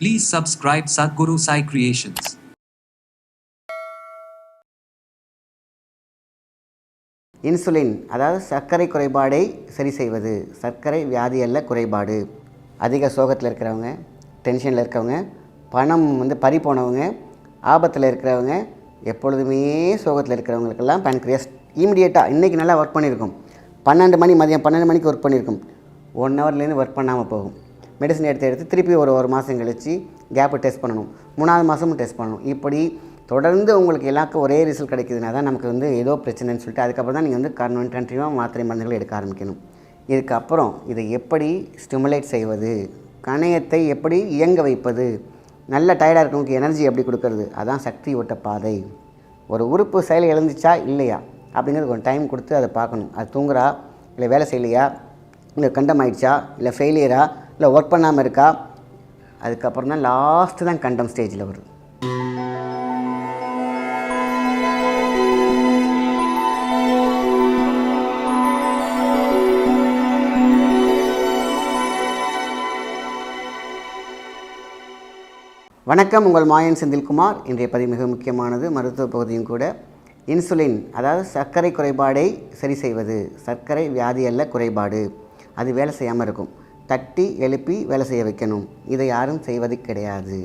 Please subscribe Sadhguru Sai Creations. Insulin அதாவது சர்க்கரை குறைபாடை சரி செய்வது. சர்க்கரை வியாதி அல்ல, குறைபாடு. அதிக சோகத்தில் இருக்கிறவங்க, டென்ஷனில் இருக்கிறவங்க, பணம் பறி போனவங்க, ஆபத்தில் இருக்கிறவங்க, எப்பொழுதுமே சோகத்தில் இருக்கிறவங்களுக்கெல்லாம் பேன்க்ரியாஸ் இமீடியட்டாக இன்றைக்கி நல்லா ஒர்க் பண்ணியிருக்கும். மதியம் 12 மணிக்கு ஒர்க் பண்ணியிருக்கும். 1 ஹவர்லேருந்து ஒர்க் பண்ணாமல் போகும். மெடிசன் எடுத்து திருப்பி ஒரு மாதம் கழித்து கேப்பு டெஸ்ட் பண்ணணும். 3ஆவது மாதமும் டெஸ்ட் பண்ணணும். இப்படி தொடர்ந்து உங்களுக்கு எல்லாருக்கும் ஒரே ரிசல்ட் கிடைக்குதுன்னா தான் நமக்கு ஏதோ பிரச்சனைன்னு சொல்லிட்டு அதுக்கப்புறம் தான் நீங்கள் கண்டினியூவாக மாத்திரை மருந்துகள் எடுக்க ஆரம்பிக்கணும். இதுக்கப்புறம் இதை எப்படி ஸ்டிமுலேட் செய்வது, கணையத்தை எப்படி இயங்க வைப்பது, நல்ல டயர்டாக இருக்கவங்களுக்கு எனர்ஜி எப்படி கொடுக்கறது, அதான் சக்தி ஓட்ட பாதை. ஒரு உறுப்பு செயல் இழந்துச்சா இல்லையா அப்படிங்கிறது கொஞ்சம் டைம் கொடுத்து அதை பார்க்கணும். அது தூங்குறா, இல்லை வேலை செய்யலையா, இல்லை கண்டம் ஆயிடுச்சா, இல்லை ஃபெயிலியரா, இல்லை ஒர்க் பண்ணாமல் இருக்கா, அதுக்கப்புறம் தான் லாஸ்ட்டு தான் கண்டம் ஸ்டேஜில் வருது. வணக்கம், உங்கள் மாயன் செந்தில்குமார். இன்றைய பதிவு மிக முக்கியமானது, மருத்துவ பகுதியும் கூட. இன்சுலின் அதாவது சர்க்கரை குறைபாடை சரி செய்வது. சர்க்கரை வியாதி அல்ல, குறைபாடு. அது வேலை செய்யாமல் இருக்கும். தட்டி எழுப்பி வேலை செய்ய வைக்கணும். இதை யாரும் செய்வது கிடையாது.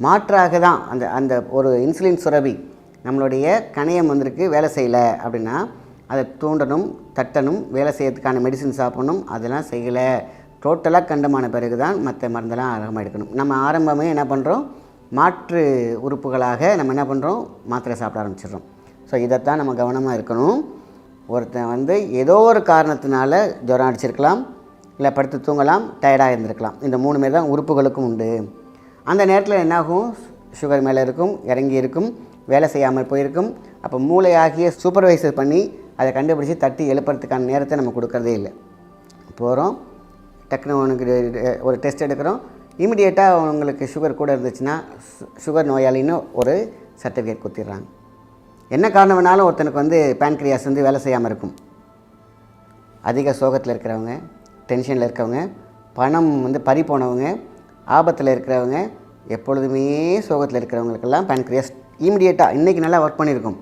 மாற்றாக தான் அந்த ஒரு இன்சுலின் சுரபி நம்மளுடைய கணையம் வேலை செய்யலை அப்படின்னா அதை தூண்டணும், தட்டணும், வேலை செய்யறதுக்கான மெடிசின் சாப்பிடணும். அதெல்லாம் செய்யலை, டோட்டலாக கண்டமான பிறகு தான் மற்ற மருந்தெல்லாம் ஆரம்பமாக எடுக்கணும். நம்ம ஆரம்பமே என்ன பண்ணுறோம், மாற்று உறுப்புகளாக நம்ம என்ன பண்ணுறோம், மாத்திரை சாப்பிட ஆரம்பிச்சிடுறோம். ஸோ இதைத்தான் நம்ம கவனமாக இருக்கணும். ஒருத்தன் ஏதோ ஒரு காரணத்தினால ஜுரம் அடிச்சிருக்கலாம், இல்லை படுத்து தூங்கலாம், டயர்டாக இருந்திருக்கலாம். இந்த 3 மாரி தான் உறுப்புகளுக்கும் உண்டு. அந்த நேரத்தில் என்னாகும், சுகர் மேலே இருக்கும், இறங்கி இருக்கும், வேலை செய்யாமல் போயிருக்கும். அப்போ மூளையாகிய சூப்பர்வைசர் பண்ணி அதை கண்டுபிடிச்சி தட்டி எழுப்புறதுக்கான நேரத்தை நம்ம கொடுக்கறதே இல்லை. போகிறோம், டக்குனு உனக்கு ஒரு டெஸ்ட் எடுக்கிறோம், இமீடியட்டாக உங்களுக்கு சுகர் கூட இருந்துச்சுன்னா சுகர் நோயாளின்னு ஒரு சர்டிஃபிகேட் கொடுத்துட்றாங்க. என்ன காரணம் வேணாலும் ஒருத்தனுக்கு பேன்க்ரியாஸ் வேலை செய்யாமல் இருக்கும். அதிக சோகத்தில் இருக்கிறவங்க, டென்ஷனில் இருக்கிறவங்க, பணம் பறி போனவங்க, ஆபத்தில் இருக்கிறவங்க, எப்பொழுதுமே சோகத்தில் இருக்கிறவங்களுக்கெல்லாம் பேன்க்ரியாஸ் இமீடியட்டாக இன்றைக்கி நல்லா ஒர்க் பண்ணியிருக்கும்.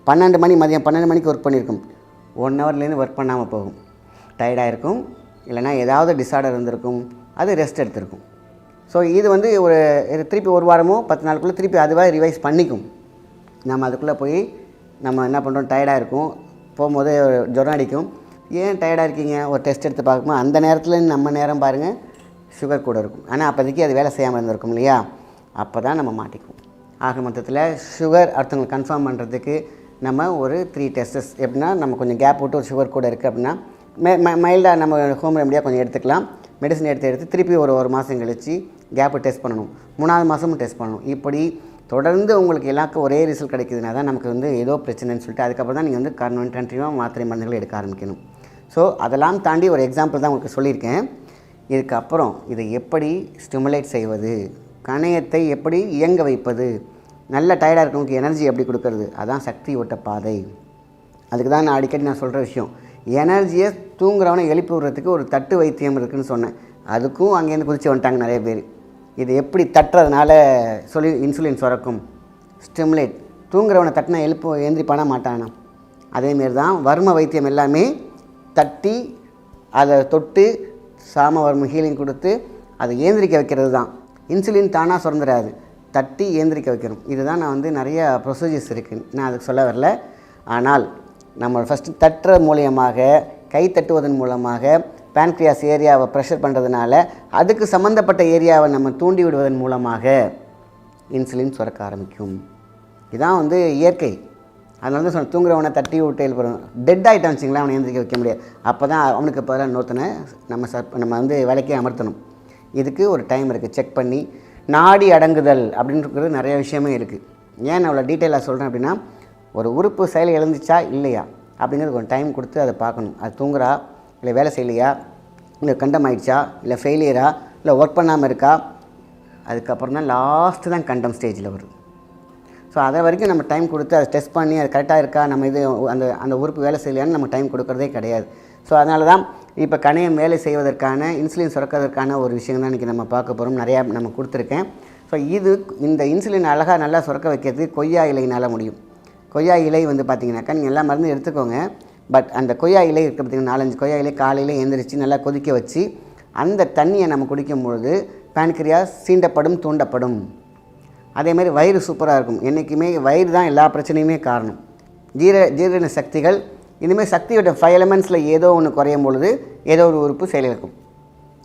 மதியம் 12 மணிக்கு ஒர்க் பண்ணியிருக்கும். 1 ஹவர்லேருந்து ஒர்க் பண்ணாமல் போகும். டயர்டாக இருக்கும், இல்லைனா ஏதாவது டிஸார்டர் இருந்திருக்கும், அது ரெஸ்ட் எடுத்திருக்கும். ஸோ இது ஒரு திருப்பி 1 வாரமோ 10 நாளுக்குள்ளே திருப்பி அதுவாக ரிவைஸ் பண்ணிக்கும். நம்ம அதுக்குள்ளே போய் நம்ம என்ன பண்ணுறோம், டயர்டாக இருக்கும், போகும்போது ஜுரம் அடிக்கும். ஏன் டயர்டாக இருக்கீங்க, ஒரு டெஸ்ட் எடுத்து பார்க்கும்போது அந்த நேரத்தில் நம்ம நேரம் பாருங்கள் சுகர் கூட இருக்கும். ஆனால் அப்போதைக்கு அது வேலை செய்யாமல் இருந்திருக்கும் இல்லையா, அப்போ தான் நம்ம மாட்டிக்குவோம். ஆக மொத்தத்தில் சுகர் அடுத்தவங்களுக்கு கன்ஃபார்ம் பண்ணுறதுக்கு நம்ம ஒரு 3 டெஸ்டஸ் எப்படின்னா, நம்ம கொஞ்சம் கேப் விட்டு ஒரு சுகர் கூட இருக்குது அப்படின்னா மைல்டாக நம்ம ஹோம் ரெமடியாக கொஞ்சம் எடுத்துக்கலாம். மெடிசன் எடுத்து திருப்பி ஒரு மாதம் கழித்து கேப்பு டெஸ்ட் பண்ணணும். 3ஆவது மாதமும் டெஸ்ட் பண்ணணும். இப்படி தொடர்ந்து உங்களுக்கு எல்லாருக்கும் ஒரே ரிசல்ட் கிடைக்குதுன்னா தான் நமக்கு ஏதோ பிரச்சனைன்னு சொல்லிட்டு அதுக்கப்புறம் தான் நீங்கள் கண்டினியூவாக மாத்திரை மருந்துகள் எடுக்க ஆரம்பிக்கணும். ஸோ அதெல்லாம் தாண்டி ஒரு எக்ஸாம்பிள் தான் உங்களுக்கு சொல்லியிருக்கேன். இதுக்கப்புறம் இதை எப்படி ஸ்டிமுலேட் செய்வது, கணையத்தை எப்படி இயங்க வைப்பது, நல்ல டயர்டாக இருக்கவங்களுக்கு எனர்ஜி எப்படி கொடுக்கறது, அதான் சக்தி ஓட்ட பாதை. அதுக்கு தான் நான் அடிக்கடி சொல்கிற விஷயம், எனர்ஜியை தூங்குறவனை எழுப்பி விடுறதுக்கு ஒரு தட்டு வைத்தியம் இருக்குதுன்னு சொன்னேன். அதுக்கும் அங்கேருந்து குதித்து வந்துட்டாங்க நிறைய பேர். இது எப்படி தட்டுறதுனால இன்சுலின் சுரக்கும், ஸ்டிமுலேட். தூங்குறவனை தட்டினா எழுந்திரிப்பானா மாட்டானா. அதேமாரி தான் வர்ம வைத்தியம் எல்லாமே தட்டி அதை தொட்டு சாம வர்ம ஹீலிங் கொடுத்து அதை ஏந்திரிக்க வைக்கிறது தான். இன்சுலின் தானாக சுரந்துடாது, தட்டி ஏந்திரிக்க வைக்கணும். இதுதான் நான் நிறைய ப்ரொசீஜர்ஸ் இருக்குது, நான் அதுக்கு சொல்ல வரல. ஆனால் நம்ம ஃபஸ்ட்டு தட்டுற மூலியமாக, கை தட்டுவதன் மூலமாக பேன்க்ரியாஸ் ஏரியாவை ப்ரெஷர் பண்ணுறதுனால அதுக்கு சம்மந்தப்பட்ட ஏரியாவை நம்ம தூண்டி விடுவதன் மூலமாக இன்சுலின் சுரக்க ஆரம்பிக்கும். இதுதான் இயற்கை. அதனால தான் தூங்குறவனை தட்டி விட்டு எழுப்புறோம். டெட் ஆகிட்டான்னு வச்சிங்களேன், அவனை எழுந்திரிக்க வைக்க முடியாது. அப்போ தான் அவனுக்கு பதிலாக இன்னொருத்தனை நம்ம வேலைக்கே அமர்த்தணும். இதுக்கு ஒரு டைம் இருக்குது, செக் பண்ணி. நாடி அடங்குதல் அப்படின்றது நிறைய விஷயமே இருக்குது. ஏன் நான் அவ்வளோ டீட்டெயிலாக சொல்கிறேன் அப்படின்னா, ஒரு உறுப்பு செயல் இழந்துச்சா இல்லையா அப்படிங்கிறது கொஞ்சம் டைம் கொடுத்து அதை பார்க்கணும். அது தூங்குறா, இல்லை வேலை செய்யலையா, இல்லை கண்டம் ஆயிடுச்சா, இல்லை ஃபெயிலியரா, இல்லை ஒர்க் பண்ணாமல் இருக்கா, அதுக்கப்புறம் தான் லாஸ்ட்டு தான் கண்டம் ஸ்டேஜில் வருது. ஸோ அதை வரைக்கும் நம்ம டைம் கொடுத்து அதை டெஸ்ட் பண்ணி அது கரெக்டாக இருக்கா, நம்ம அந்த உறுப்பு வேலை செய்யலையான்னு நம்ம டைம் கொடுக்குறதே கிடையாது. ஸோ அதனால தான் இப்போ கணையம் வேலை செய்வதற்கான இன்சுலின் சுரக்கிறதுக்கான ஒரு விஷயம் தான் இன்றைக்கி நம்ம பார்க்க போகிறோம். நிறையா நம்ம கொடுத்துருக்கேன். ஸோ இந்த இன்சுலின் அழகாக நல்லா சுரக்க வைக்கிறதுக்கு கொய்யா இலையினால் முடியும். கொய்யா இலை வந்து பார்த்திங்கனாக்கா நீங்கள் எல்லா மருந்தும் எடுத்துக்கோங்க. பட் அந்த கொய்யா இலை இருக்க பார்த்திங்கன்னா 4-5 கொய்யா இலை காலையில் எழுந்திரிச்சு நல்லா கொதிக்க வச்சு அந்த தண்ணியை நம்ம குடிக்கும்பொழுது பேன்கிரியாஸ் சீண்டப்படும், தூண்டப்படும். அதேமாதிரி வயிறு சூப்பராக இருக்கும். என்றைக்குமே வயிறு தான் எல்லா பிரச்சனையுமே காரணம். ஜீரண சக்திகள் இனிமேல் சக்தியோட 5 எலிமெண்ட்ஸில் ஏதோ ஒன்று குறையும் பொழுது ஏதோ ஒரு உறுப்பு செயலிழக்கும்,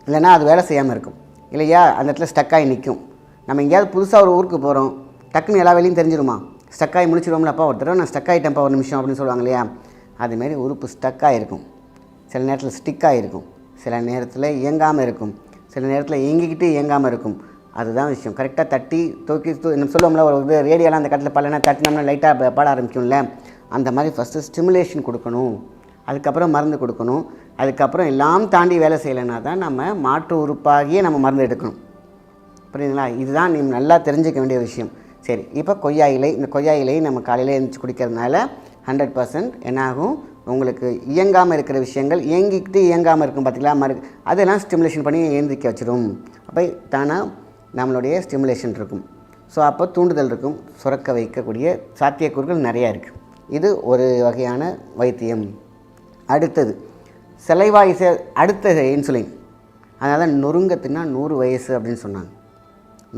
இல்லைனா அது வேலை செய்யாமல் இருக்கும் இல்லையா, அந்த இடத்துல ஸ்டக்காகி நிற்கும். நம்ம எங்கேயாவது புதுசாக ஒரு ஊருக்கு போகிறோம், டக்குன்னு எல்லா வேலையும் தெரிஞ்சிருமா, ஸ்டக்காகி முடிச்சிடுவோம்ல, அப்பா ஒரு தடவை நான் ஸ்டக் ஆகிட்டேன்ப்பா ஒரு நிமிஷம் அப்படின்னு சொல்லுவாங்க இல்லையா. அதுமாரி உறுப்பு ஸ்டக்காக இருக்கும், சில நேரத்தில் ஸ்டிக்காக இருக்கும், சில நேரத்தில் இயங்காமல் இருக்கும், சில நேரத்தில் இயங்கிக்கிட்டு இயங்காமல் இருக்கும். அதுதான் விஷயம். கரெக்டாக தட்டி தூக்கி நம்ம சொல்லுவோம்ல, ஒரு இது ரேடியோலாம் அந்த கட்டில் பல்லனா தட்டினோம்னா லைட்டாக பாட ஆரம்பிக்கும்ல, அந்த மாதிரி ஃபஸ்ட்டு ஸ்டிமுலேஷன் கொடுக்கணும், அதுக்கப்புறம் மருந்து கொடுக்கணும், அதுக்கப்புறம் எல்லாம் தாண்டி வேலை செய்யலைன்னா தான் நம்ம மாற்று உறுப்பாகியே நம்ம மருந்து எடுக்கணும். புரியுதுங்களா? இதுதான் நீ நல்லா தெரிஞ்சிக்க வேண்டிய விஷயம். சரி, இப்போ கொய்யா இலை, இந்த கொய்யா இலையை நம்ம காலையில் எழுந்திரிச்சு குடிக்கிறதுனால 100% என்னாகும், உங்களுக்கு இயங்காமல் இருக்கிற விஷயங்கள் இயங்கிக்கிட்டு இயங்காமல் இருக்கும் பார்த்திங்களா, அதெல்லாம் ஸ்டிமுலேஷன் பண்ணி எழுந்திரிக்க வச்சிடும். அப்போ தானாக நம்மளுடைய ஸ்டிமுலேஷன் இருக்கும். ஸோ அப்போ தூண்டுதல் இருக்கும், சுரக்க வைக்கக்கூடிய சாத்தியக்கூறுகள் நிறையா இருக்குது. இது ஒரு வகையான வைத்தியம். அடுத்தது செலைவாய்ஸை அடுத்த இன்சுலின். அதனால் நொறுங்க தின்னா 100 வயசு அப்படின்னு சொன்னாங்க.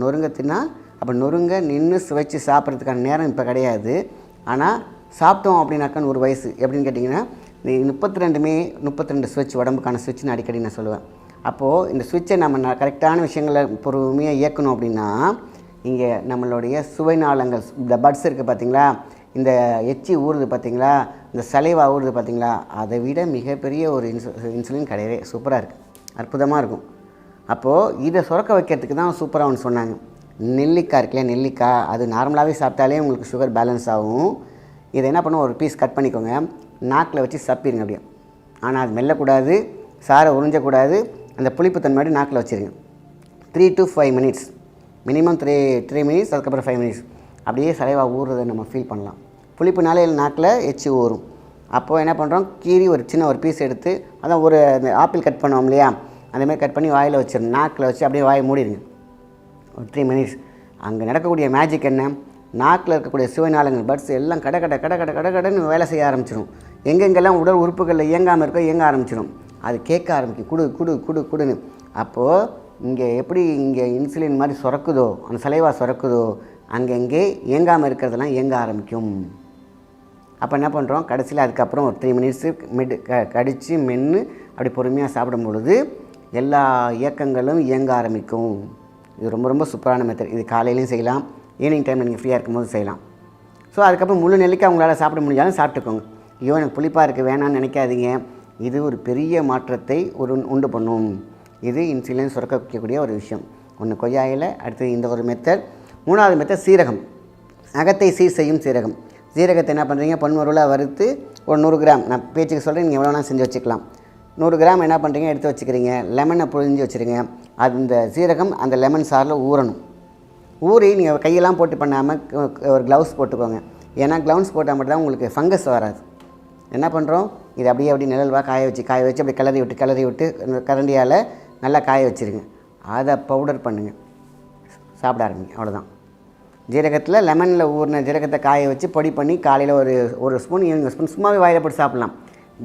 நொறுங்க தின்னா அப்போ நொறுங்க நின்று சுவைச்சு சாப்பிட்றதுக்கான நேரம் இப்போ கிடையாது. ஆனால் சாப்பிட்டோம் அப்படின்னாக்கா 100 வயசு எப்படின்னு கேட்டிங்கன்னா, 32 ஸ்விட்ச் உடம்புக்கான ஸ்விட்ச்னு அடிக்கடி நான் சொல்லுவேன். அப்போது இந்த ஸ்விட்சை நம்ம கரெக்டான விஷயங்களை பொறுமையாக இயக்கணும் அப்படின்னா, இங்கே நம்மளுடைய சுவைநாளங்கள், இந்த பட்ஸ் இருக்குது பார்த்திங்களா, இந்த எச்சி ஊறுது பார்த்திங்களா, இந்த சலைவா ஊறுது பார்த்திங்களா, அதை விட மிகப்பெரிய ஒரு இன்சுலின் கிடையவே சூப்பராக இருக்குது, அற்புதமாக இருக்கும். அப்போது இதை சுரக்க வைக்கிறதுக்கு தான் சூப்பராக ஒன்று சொன்னாங்க. நெல்லிக்காய் இருக்குல்லையா, நெல்லிக்காய் அது நார்மலாகவே சாப்பிட்டாலே உங்களுக்கு சுகர் பேலன்ஸ் ஆகும். இதை என்ன பண்ணுவோம், ஒரு பீஸ் கட் பண்ணிக்கோங்க, நாக்கில் வச்சு சப்பிடுங்க அப்படியே. ஆனால் அது மெல்லக்கூடாது, சாரை உறிஞ்சக்கூடாது, அந்த புளிப்பு தன்மையோடு நாக்கில் வச்சுருங்க. 3 to 5 minutes, மினிமம் 3 minutes, அதுக்கப்புறம் 5 minutes அப்படியே சலைவா ஊறுறதை நம்ம ஃபீல் பண்ணலாம். புளிப்புனாலே நாக்கில் எச்சி ஊறும். அப்போது என்ன பண்ணுறோம், கீரி ஒரு சின்ன ஒரு பீஸ் எடுத்து, அதான் ஒரு அந்த ஆப்பிள் கட் பண்ணுவோம் இல்லையா, அந்தமாதிரி கட் பண்ணி வாயில் வச்சிடணும், நாக்கில் வச்சு அப்படியே வாயை மூடிடுங்க ஒரு 3 minutes. அங்கே நடக்கக்கூடிய மேஜிக் என்ன, நாக்கில் இருக்கக்கூடிய சுவைநாளங்கள் பட்ஸ் எல்லாம் கடன்னு வேலை செய்ய ஆரம்பிச்சிடும். எங்கெங்கெல்லாம் உடல் உறுப்புகளில் இயங்காமல் இருக்கோ இயங்க ஆரம்பிச்சிடும். அது கேட்க ஆரம்பிக்கும், குடுன்னு. அப்போது இங்கே எப்படி இங்கே இன்சுலின் மாதிரி சுரக்குதோ, அந்த சலைவா சுரக்குதோ, அங்கங்கே இயங்காமல் இருக்கிறதெல்லாம் இயங்க ஆரம்பிக்கும். அப்போ என்ன பண்ணுறோம், கடைசியில் அதுக்கப்புறம் ஒரு 3 minutes கடித்து மென்று அப்படி பொறுமையாக சாப்பிடும் பொழுது எல்லா இயக்கங்களும் இயங்க ஆரம்பிக்கும். இது ரொம்ப ரொம்ப சூப்பரான மெத்தட். இது காலையிலையும் செய்யலாம், ஈவினிங் டைமில் நீங்கள் ஃப்ரீயாக இருக்கும்போது செய்யலாம். ஸோ அதுக்கப்புறம் முழு நெல்லிக்காய் உங்களால் சாப்பிட முடிஞ்சாலும் சாப்பிட்டுக்கோங்க. ஐயோ எனக்கு புளிப்பாக இருக்குது வேணான்னு நினைக்காதீங்க. இது ஒரு பெரிய மாற்றத்தை உண்டு பண்ணும். இது இன்சுலின் சுரக்க வைக்கக்கூடிய ஒரு விஷயம். ஒன்று கொய்யா இலை, அடுத்தது இந்த ஒரு மெத்தட். 3வது மெத்தட் சீரகம், அகத்தை சீர் செய்யும் சீரகம். சீரகத்தை என்ன பண்ணுறீங்க, பொன்மருளாக வறுத்து ஒரு 100 கிராம், நான் பேச்சுக்கு சொல்கிறேன், நீங்கள் எவ்வளோனா செஞ்சு வச்சுக்கலாம். 100 கிராம் என்ன பண்ணுறீங்க, எடுத்து வச்சுக்கிறீங்க. லெமனை புழிஞ்சு வச்சுருங்க. அது இந்த சீரகம் அந்த லெமன் சாரில் ஊறணும். ஊறி நீங்கள் கையெல்லாம் போட்டு பண்ணாமல் ஒரு க்ளவுஸ் போட்டுக்கோங்க. ஏன்னா க்ளவுஸ் போட்டால் மட்டும் தான் உங்களுக்கு ஃபங்கஸ் வராது. என்ன பண்ணுறோம், இது அப்படியே நிழல்வாக காய வச்சு அப்படி கிளறி விட்டு கரண்டியால் நல்லா காய வச்சுருங்க. அதை பவுடர் பண்ணுங்கள், சாப்பிட ஆரம்பிங்க. அவ்வளோதான். ஜீரகத்தில் லெமனில் ஊறின ஜீரகத்தை காய வச்சு பொடி பண்ணி காலையில் ஒரு ஸ்பூன், ஈவினிங் ஸ்பூன் சும்மாவே வாயில் போட்டு சாப்பிட்லாம்.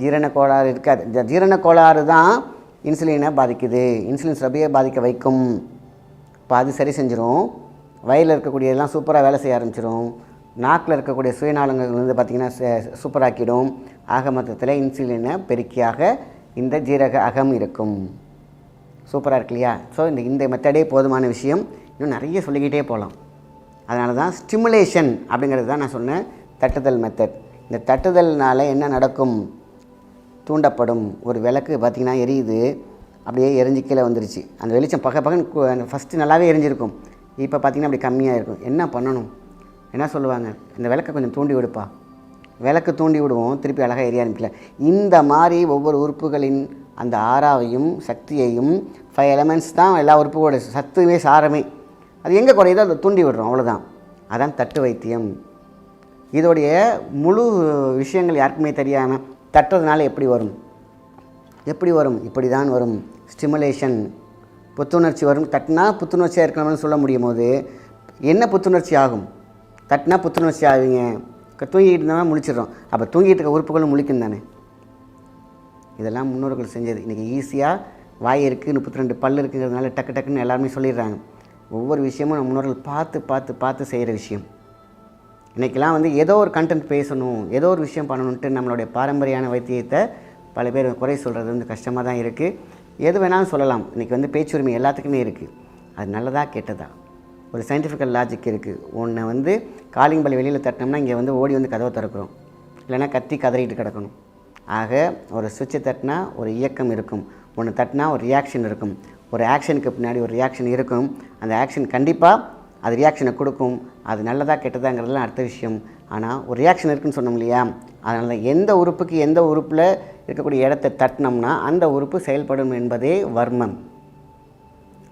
ஜீரண கோளாறு இருக்காது. ஜீரண கோளாறு தான் இன்சுலினை பாதிக்குது, இன்சுலின் சுரப்பியை பாதிக்க வைக்கும். இப்போ அது சரி செஞ்சிடும். வயிறில் இருக்கக்கூடியதெல்லாம் சூப்பராக வேலை செய்ய ஆரம்பிச்சிடும். நாக்கில் இருக்கக்கூடிய சுயநாளங்கள் வந்து பார்த்திங்கன்னா சூப்பராக்கிடும். ஆக மொத்தத்தில் இன்சுலினை பெருக்கியாக இந்த ஜீரக அகம் இருக்கும். சூப்பராக இருக்கு இல்லையா? ஸோ இந்த மெத்தடே போதுமான விஷயம். இன்னும் நிறைய சொல்லிக்கிட்டே போகலாம். அதனால தான் ஸ்டிமுலேஷன் அப்படிங்கிறது தான் நான் சொன்னேன், தட்டுதல் மெத்தட். இந்த தட்டுதல்னால் என்ன நடக்கும், தூண்டப்படும். ஒரு விளக்கு பார்த்திங்கன்னா எரியுது, அப்படியே எரிஞ்சு கீழே வந்துருச்சு. அந்த வெளிச்சம் பகன்னு ஃபஸ்ட்டு நல்லாவே எரிஞ்சிருக்கும். இப்போ பார்த்திங்கன்னா அப்படி கம்மியாக இருக்கும். என்ன பண்ணணும், என்ன சொல்லுவாங்க, இந்த விளக்கை கொஞ்சம் தூண்டி விடுப்பா. விளக்கு தூண்டி விடுவோம், திருப்பி அழகாக எரிய ஆரம்பிக்கல. இந்த மாதிரி ஒவ்வொரு உறுப்புகளின் அந்த ஆறாவையும் சக்தியையும் 5 எலிமெண்ட்ஸ் தான் எல்லா உறுப்புகளோட சத்துமே சாரமே. அது எங்கே குறையுதோ அதை தூண்டி விடுறோம், அவ்வளோதான். அதான் தட்டு வைத்தியம். இதோடைய முழு விஷயங்கள் யாருக்குமே தெரியாமல் தட்டுறதுனால எப்படி வரும், எப்படி வரும்? இப்படி தான் வரும். ஸ்டிமுலேஷன், புத்துணர்ச்சி வரும். தட்டினா புத்துணர்ச்சியாக இருக்கணும்னு சொல்ல முடியும் போது என்ன புத்துணர்ச்சி ஆகும்? தட்டினா புத்துணர்ச்சி ஆகுவீங்க, தூங்கிட்டு இருந்தால் முழிச்சிடுறோம். அப்போ தூங்கிட்டு இருக்க உறுப்புகளும் முழிக்கும் தானே. இதெல்லாம் முன்னோர்கள் செஞ்சது. இன்றைக்கி ஈஸியாக வாய் இருக்குது, 32 பல் இருக்குங்கிறதுனால டக்கு டக்குன்னு எல்லாருமே சொல்லிடுறாங்க. ஒவ்வொரு விஷயமும் நம்ம முன்னோர்கள் பார்த்து பார்த்து பார்த்து செய்கிற விஷயம். இன்றைக்கெல்லாம் வந்து ஏதோ ஒரு கண்டென்ட் பேசணும், ஏதோ ஒரு விஷயம் பண்ணணுன்ட்டு நம்மளுடைய பாரம்பரியான வைத்தியத்தை பல பேர் குறை சொல்கிறது வந்து கஷ்டமாக தான் இருக்குது. எது வேணாலும் சொல்லலாம். இன்றைக்கி வந்து பேச்சுரிமை எல்லாத்துக்குமே இருக்குது. அது நல்லதா கெட்டதா? ஒரு சயின்டிஃபிக்கல் லாஜிக் இருக்குது. ஒன்று வந்து காலிங் பெல் வெளியில் தட்டினோம்னா இங்கே வந்து ஓடி வந்து கதவை திறக்கிறோம், இல்லைனா கத்தி கதறிட்டு கிடக்கணும். ஆக ஒரு சுவிட்சை தட்டினா ஒரு இயக்கம் இருக்கும், ஒன்று தட்டினா ஒரு ரியாக்ஷன் இருக்கும், ஒரு ஆக்ஷனுக்கு பின்னாடி ஒரு ரியாக்ஷன் இருக்கும். அந்த ஆக்ஷன் கண்டிப்பாக அது ரியாக்ஷனை கொடுக்கும். அது நல்லதா கெட்டதாங்கிறதுலாம் அடுத்த விஷயம். ஆனால் ஒரு ரியாக்ஷன் இருக்குதுன்னு சொன்னோம் இல்லையா? அதனால தான் எந்த உறுப்புக்கு எந்த உறுப்பில் இருக்கக்கூடிய இடத்தை தட்டினோம்னா அந்த உறுப்பு செயல்படும் என்பதே வர்மம்.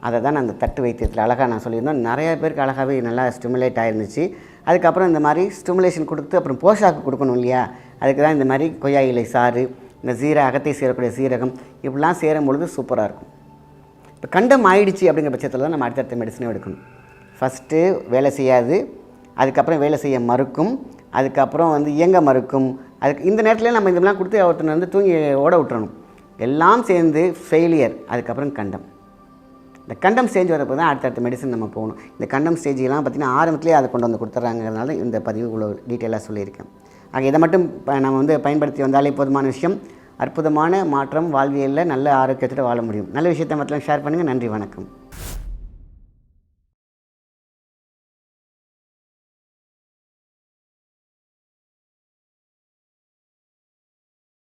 அதை தான் அந்த தட்டு வைத்தியத்தில் அழகாக நான் சொல்லியிருந்தோம். நிறைய பேருக்கு அழகாகவே நல்லா ஸ்டிமுலேட் ஆகிருந்துச்சு. அதுக்கப்புறம் இந்த மாதிரி ஸ்டிமுலேஷன் கொடுத்து அப்புறம் போஷாக்கு கொடுக்கணும் இல்லையா? அதுக்கு தான் இந்த மாதிரி கொய்யா இலை சாறு, இந்த அகத்தை சேரக்கூடிய சீரகம் இப்படிலாம் சேரும் பொழுது சூப்பராக இருக்கும். இப்போ கண்டம் ஆயிடுச்சு அப்படிங்கிற பட்சத்தில் தான் நம்ம அடுத்தடுத்த மெடிசனை எடுக்கணும். ஃபஸ்ட்டு வேலை செய்யாது, அதுக்கப்புறம் வேலை செய்ய மறுக்கும், அதுக்கப்புறம் வந்து இயங்க மறுக்கும். அதுக்கு இந்த நேரத்தில் நம்ம இதெல்லாம் கொடுத்து ஒருத்தனை வந்து தூங்கி ஓட விட்டுறணும். எல்லாம் சேர்ந்து ஃபெயிலியர். அதுக்கப்புறம் கண்டம். இந்த கண்டம் ஸ்டேஜ் வரப்போ தான் அடுத்தடுத்த மெடிசன் நம்ம போகணும். இந்த கண்டம் ஸ்டேஜெலாம் பார்த்திங்கன்னா ஆரம்பத்திலே அதை கொண்டு வந்து கொடுத்துட்றாங்கிறதுனால இந்த பதிவு இவ்வளோ டீட்டெயிலாக சொல்லியிருக்கேன். ஆக இதை மட்டும் நம்ம வந்து பயன்படுத்தி வந்தாலே போதுமான விஷயம். அற்புதமான மாற்றம், வாழ்வியலில் நல்ல ஆரோக்கியத்தோடு வாழ முடியும். நல்ல விஷயத்தை மட்டும் ஷேர் பண்ணுங்கள். நன்றி, வணக்கம்.